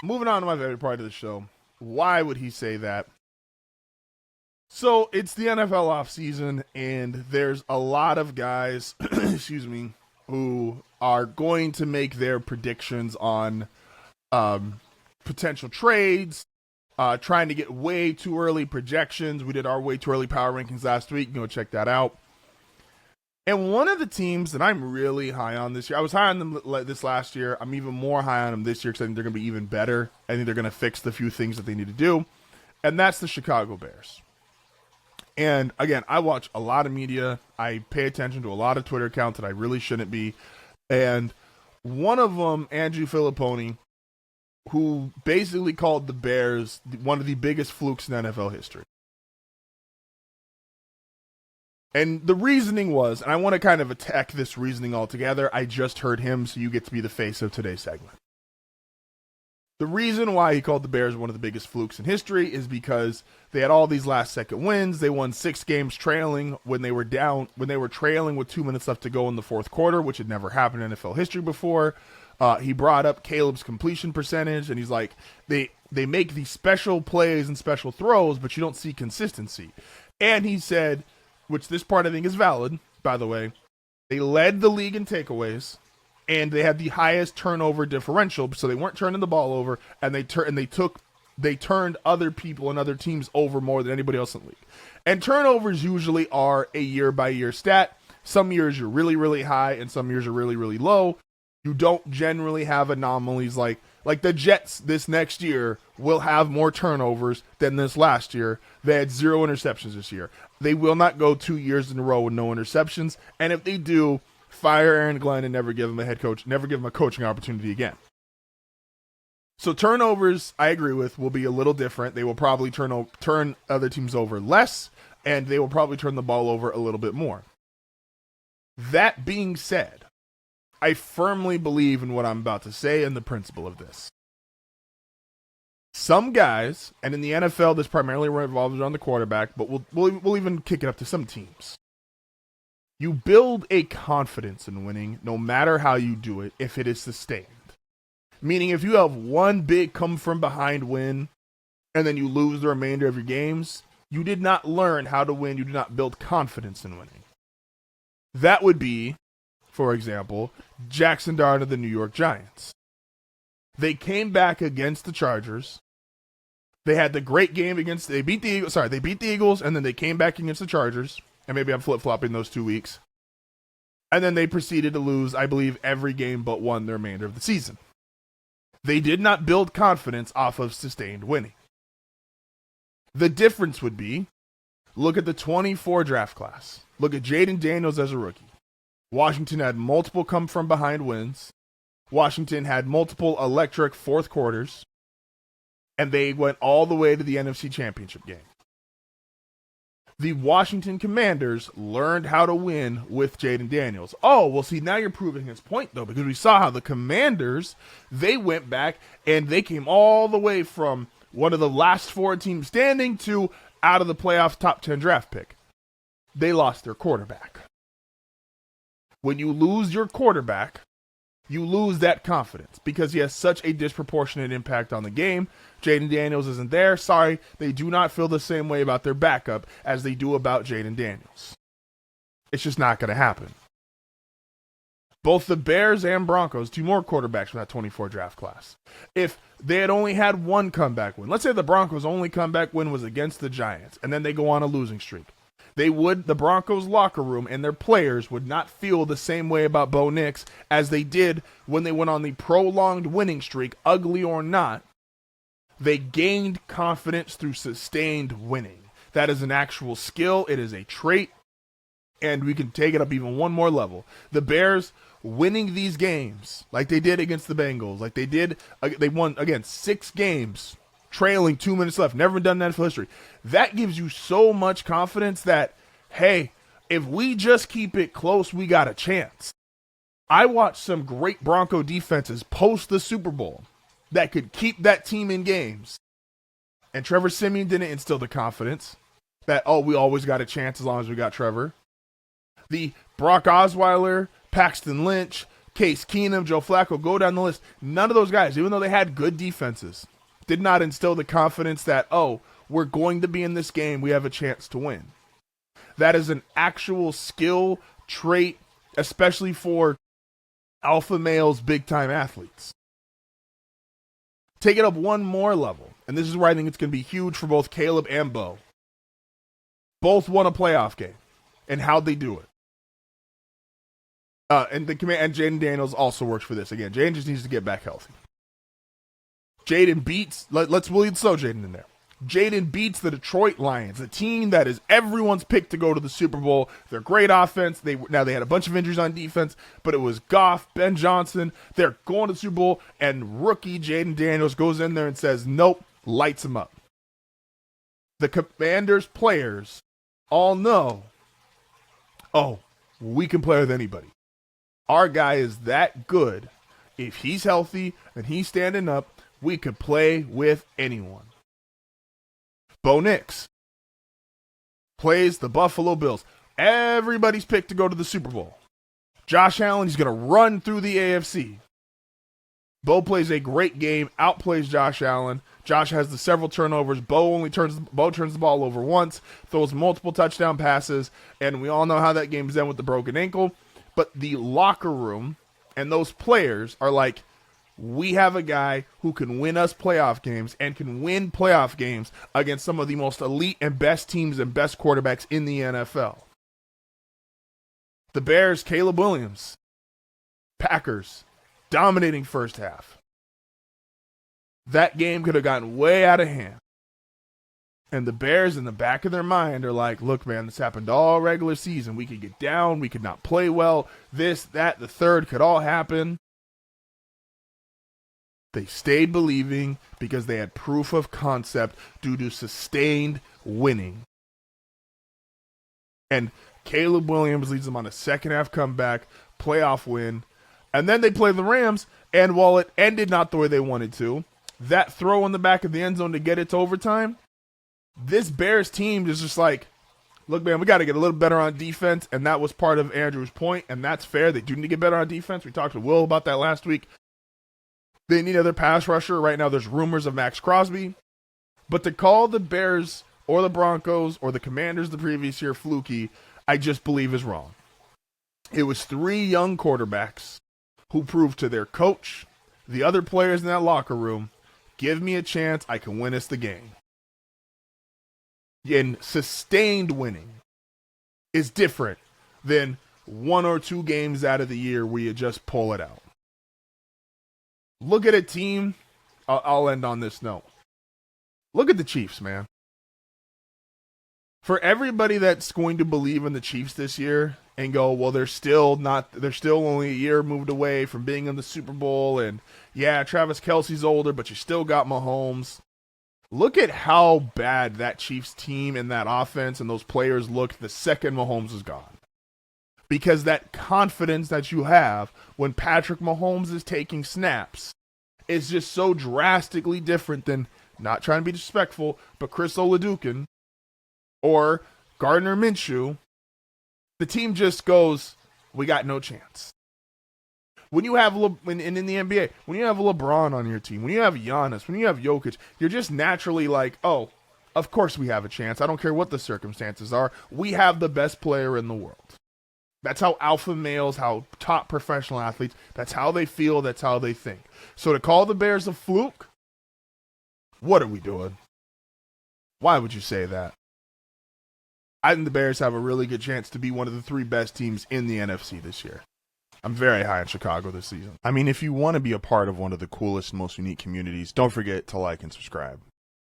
moving on to my favorite part of the show. Why would he say that? So it's the NFL offseason, and there's a lot of guys, excuse me, who are going to make their predictions on potential trades, trying to get way too early projections. We did our way too early power rankings last week. You can go check that out. And one of the teams that I'm really high on this year, I was high on them this last year. I'm even more high on them this year because I think they're going to be even better. I think they're going to fix the few things that they need to do. And that's the Chicago Bears. And again, I watch a lot of media. I pay attention to a lot of Twitter accounts that I really shouldn't be. And one of them, Andrew Filipponi, who basically called the Bears one of the biggest flukes in NFL history. And the reasoning was, and I want to kind of attack this reasoning altogether. I just heard him, so you get to be the face of today's segment. The reason why he called the Bears one of the biggest flukes in history is because they had all these last-second wins. They won 6 games trailing when they were trailing with 2 minutes left to go in the fourth quarter, which had never happened in NFL history before. He brought up Caleb's completion percentage, and he's like, they make these special plays and special throws, but you don't see consistency. And he said, which this part I think is valid, by the way, they led the league in takeaways, and they had the highest turnover differential, so they weren't turning the ball over, and they turned other people and other teams over more than anybody else in the league. And turnovers usually are a year-by-year stat. Some years you're really, really high, and some years are really, really low. You don't generally have anomalies like the Jets this next year will have more turnovers than this last year. They had 0 interceptions this year. They will not go 2 years in a row with no interceptions. And if they do, fire Aaron Glenn and never give him a coaching opportunity again. So turnovers, I agree with, will be a little different. They will probably turn other teams over less, and they will probably turn the ball over a little bit more. That being said, I firmly believe in what I'm about to say and the principle of this. Some guys, and in the NFL, this primarily revolves around the quarterback, but we'll even kick it up to some teams. You build a confidence in winning no matter how you do it if it is sustained. Meaning if you have one big come-from-behind win and then you lose the remainder of your games, you did not learn how to win. You did not build confidence in winning. That would be, for example, Jackson Dart of the New York Giants. They came back against the Chargers. They had the great game they beat the Eagles, and then they came back against the Chargers. And maybe I'm flip-flopping those 2 weeks. And then they proceeded to lose, I believe, every game but one the remainder of the season. They did not build confidence off of sustained winning. The difference would be, look at the 24 draft class. Look at Jaden Daniels as a rookie. Washington had multiple come-from-behind wins. Washington had multiple electric fourth quarters. And they went all the way to the NFC Championship game. The Washington Commanders learned how to win with Jaden Daniels. Oh, well, see, now you're proving his point, though, because we saw how the Commanders, they went back and they came all the way from one of the last 4 teams standing to out of the playoffs top 10 draft pick. They lost their quarterback. When you lose your quarterback, you lose that confidence because he has such a disproportionate impact on the game. Jaden Daniels isn't there. Sorry, they do not feel the same way about their backup as they do about Jaden Daniels. It's just not going to happen. Both the Bears and Broncos, 2 more quarterbacks from that 24 draft class. If they had only had one comeback win, let's say the Broncos' only comeback win was against the Giants, and then they go on a losing streak. The Broncos locker room and their players would not feel the same way about Bo Nix as they did when they went on the prolonged winning streak, ugly or not. They gained confidence through sustained winning. That is an actual skill. It is a trait. And we can take it up even one more level. The Bears winning these games like they did against the Bengals, like they won, again, 6 games trailing 2 minutes left. Never done that in history. That gives you so much confidence that, hey, if we just keep it close, we got a chance. I watched some great Bronco defenses post the Super Bowl that could keep that team in games. And Trevor Siemian didn't instill the confidence that, oh, we always got a chance as long as we got Trevor. The Brock Osweiler, Paxton Lynch, Case Keenum, Joe Flacco, go down the list. None of those guys, even though they had good defenses, did not instill the confidence that, oh, we're going to be in this game, we have a chance to win. That is an actual skill trait, especially for alpha males, big-time athletes. Take it up one more level, and this is where I think it's going to be huge for both Caleb and Bo. Both won a playoff game, and how'd they do it? And Jaden Daniels also works for this. Again, Jaden just needs to get back healthy. Jaden beats, we'll throw Jaden in there. Jaden beats the Detroit Lions, a team that is everyone's pick to go to the Super Bowl. They're great offense. They had a bunch of injuries on defense, but it was Goff, Ben Johnson. They're going to the Super Bowl, and rookie Jaden Daniels goes in there and says, nope, lights him up. The Commanders players all know, oh, we can play with anybody. Our guy is that good. If he's healthy and he's standing up, we could play with anyone. Bo Nix plays the Buffalo Bills. Everybody's picked to go to the Super Bowl. Josh Allen, he's going to run through the AFC. Bo plays a great game, outplays Josh Allen. Josh has the several turnovers. Bo turns the ball over once, throws multiple touchdown passes, and we all know how that game is end with the broken ankle. But the locker room and those players are like, we have a guy who can win us playoff games and can win playoff games against some of the most elite and best teams and best quarterbacks in the NFL. The Bears, Caleb Williams. Packers, dominating first half. That game could have gotten way out of hand. And the Bears in the back of their mind are like, look, man, this happened all regular season. We could get down. We could not play well. This, that, the third could all happen. They stayed believing because they had proof of concept due to sustained winning. And Caleb Williams leads them on a second half comeback, playoff win. And then they play the Rams, and while it ended not the way they wanted to, that throw in the back of the end zone to get it to overtime, this Bears team is just like, look, man, we got to get a little better on defense, and that was part of Andrew's point, and that's fair. They do need to get better on defense. We talked to Will about that last week. They need another pass rusher. Right now there's rumors of Max Crosby. But to call the Bears or the Broncos or the Commanders the previous year fluky, I just believe is wrong. It was three young quarterbacks who proved to their coach, the other players in that locker room, give me a chance, I can win us the game. And sustained winning is different than one or two games out of the year where you just pull it out. Look at a team. I'll end on this note. Look at the Chiefs, man. For everybody that's going to believe in the Chiefs this year and go, well, they're still only a year moved away from being in the Super Bowl, and yeah, Travis Kelce's older, but you still got Mahomes. Look at how bad that Chiefs team and that offense and those players looked the second Mahomes is gone. Because that confidence that you have when Patrick Mahomes is taking snaps is just so drastically different than, not trying to be disrespectful, but Chris Olajuwon or Gardner Minshew. The team just goes, we got no chance. When you have, in the NBA, when you have LeBron on your team, when you have Giannis, when you have Jokic, you're just naturally like, oh, of course we have a chance. I don't care what the circumstances are. We have the best player in the world. That's how alpha males, how top professional athletes, that's how they feel, that's how they think. So to call the Bears a fluke, what are we doing? Why would you say that? I think the Bears have a really good chance to be one of the three best teams in the NFC this year. I'm very high on Chicago this season. I mean, if you want to be a part of one of the coolest and most unique communities, don't forget to like and subscribe.